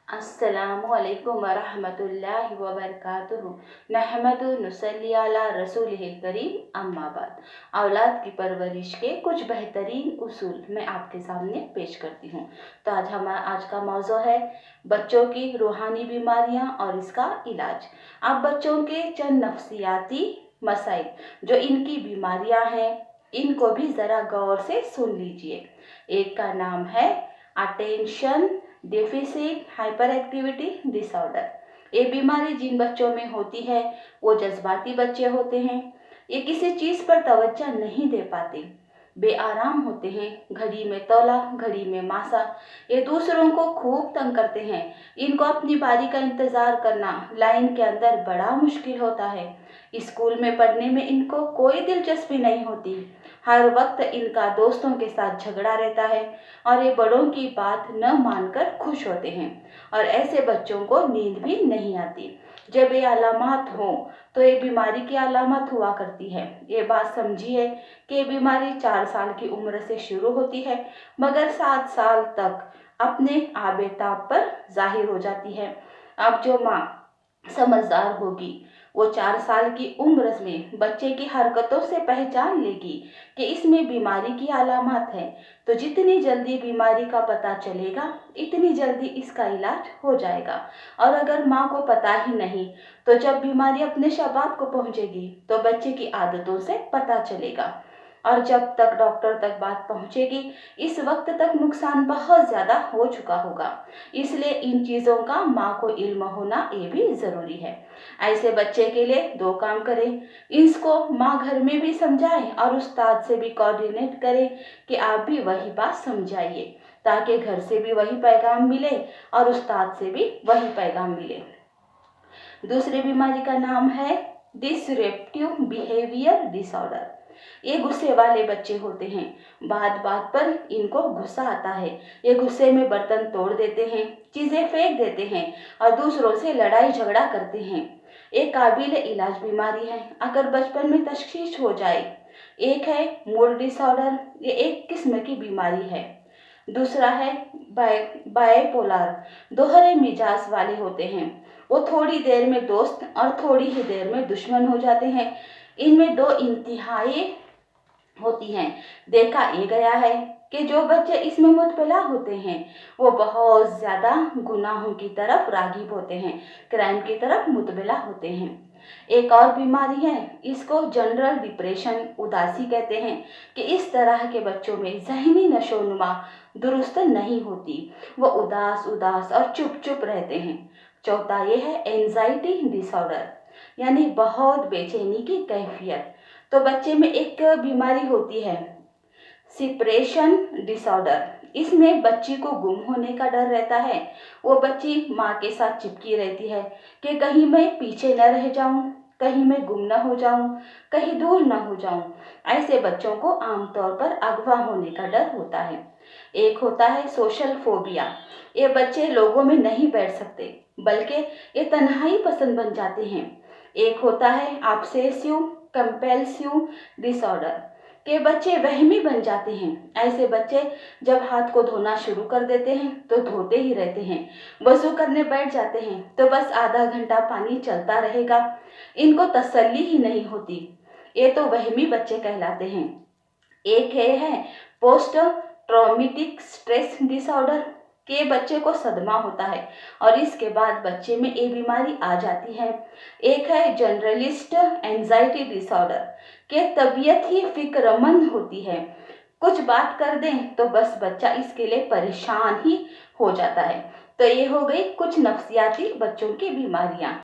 अस्सलामुअलैकुम वरहमतुल्लाहि वबरकातुहू। नहमदु नसल्ली अला रसूलिहिल करीम, अम्मा बाद। औलाद की परवरिश के कुछ बेहतरीन उसूल मैं आपके सामने पेश करती हूँ। तो आज का मौजू है बच्चों की रूहानी बीमारियाँ और इसका इलाज। आप बच्चों के चंद नफ्सियाती मसाइल जो इनकी बीमारियाँ हैं, इनको भी ज़रा गौर से सुन लीजिए। एक का नाम है attention deficit hyper activity disorder. ये बीमारी जिन बच्चों में होती है वो जज्बाती बच्चे होते हैं। ये किसी चीज़ पर तवज्जो नहीं दे पाते, बेआराम होते हैं, घड़ी में तौला घड़ी में मासा। ये दूसरों को खूब तंग करते हैं। इनको अपनी बारी का इंतज़ार करना लाइन के अंदर बड़ा मुश्किल होता है। स्कूल में पढ़ने में इनको कोई दिलचस्पी नहीं होती। हर वक्त इनका दोस्तों के साथ झगड़ा रहता है और ये बड़ों की बात न मानकर खुश होते हैं। और ऐसे बच्चों को नींद भी नहीं आती। जब ये अलामात हों तो ये बीमारी की अलामत हुआ करती है। ये बात समझिए कि ये बीमारी 4 साल की उम्र से शुरू होती है, मगर 7 साल तक अपने आबेताब पर जाहिर हो जाती है। अब जो माँ समझदार होगी वो 4 साल की उम्र में बच्चे की हरकतों से पहचान लेगी कि इसमें बीमारी की अलामत है। तो जितनी जल्दी बीमारी का पता चलेगा इतनी जल्दी इसका इलाज हो जाएगा। और अगर माँ को पता ही नहीं तो जब बीमारी अपने शबाब को पहुँचेगी तो बच्चे की आदतों से पता चलेगा। और जब तक डॉक्टर तक बात पहुँचेगी इस वक्त तक नुकसान बहुत ज़्यादा हो चुका होगा। इसलिए इन चीज़ों का माँ को इल्म होना ये भी ज़रूरी है। ऐसे बच्चे के लिए 2 काम करें। इसको माँ घर में भी समझाएं और उस्ताद से भी कोऑर्डिनेट करें कि आप भी वही बात समझाइए, ताकि घर से भी वही पैगाम मिले और उस्ताद से भी वही पैगाम मिले। दूसरी बीमारी का नाम है डिसरप्टिव बिहेवियर डिसऑर्डर। ये गुस्से वाले बच्चे होते हैं। बात बात पर इनको गुस्सा आता है। ये गुस्से में बर्तन तोड़ देते हैं, चीज़ें फेंक देते हैं और दूसरों से लड़ाई झगड़ा करते हैं। एक काबिल इलाज बीमारी है अगर बचपन में तशखीस हो जाए। एक है मूड डिसऑर्डर, ये एक किस्म की बीमारी है। दूसरा है बायपोलर, दोहरे मिजाज वाले होते हैं। वो थोड़ी देर में दोस्त और थोड़ी ही देर में दुश्मन हो जाते हैं। इनमें 2 इंतहाएं होती हैं। देखा ये गया है कि जो बच्चे इसमें मुब्तला होते हैं वो बहुत ज़्यादा गुनाहों की तरफ राग़िब होते हैं, क्राइम की तरफ मुब्तला होते हैं। एक और बीमारी है, इसको जनरल डिप्रेशन उदासी कहते हैं कि इस तरह के बच्चों में ज़हनी नशोनुमा दुरुस्त नहीं होती। वो उदास उदास और चुप चुप रहते हैं। चौथा ये है एंजाइटी डिसऑर्डर, यानी बहुत बेचैनी की कैफियत। तो बच्चे में एक बीमारी होती है सेपरेशन डिसऑर्डर। इसमें बच्ची को गुम होने का डर रहता है। वो बच्ची माँ के साथ चिपकी रहती है कि कहीं मैं पीछे न रह जाऊं, कहीं मैं गुम न हो जाऊं, कहीं दूर न हो जाऊं। ऐसे बच्चों को आमतौर पर अगवा होने का डर होता है। एक होता है सोशल फोबिया। ये बच्चे लोगों में नहीं बैठ सकते, बल्कि ये तन्हाई पसंद बन जाते हैं। एक होता है ऑब्सेसिव कंपल्सिव डिसऑर्डर के बच्चे वहमी बन जाते हैं। ऐसे बच्चे जब हाथ को धोना शुरू कर देते हैं तो धोते ही रहते हैं। वज़ू करने बैठ जाते हैं तो बस आधा घंटा पानी चलता रहेगा। इनको तसल्ली ही नहीं होती। ये तो वहमी बच्चे कहलाते हैं। एक है पोस्ट ट्रॉमेटिक स्ट्रेस डिसऑर्डर के बच्चे को सदमा होता है और इसके बाद बच्चे में ये बीमारी आ जाती है। एक है जनरलिस्ट एंजाइटी डिसऑर्डर के तबीयत ही फिक्रमंद होती है। कुछ बात कर दें तो बस बच्चा इसके लिए परेशान ही हो जाता है। तो ये हो गई कुछ नफ्सियाती बच्चों की बीमारियां।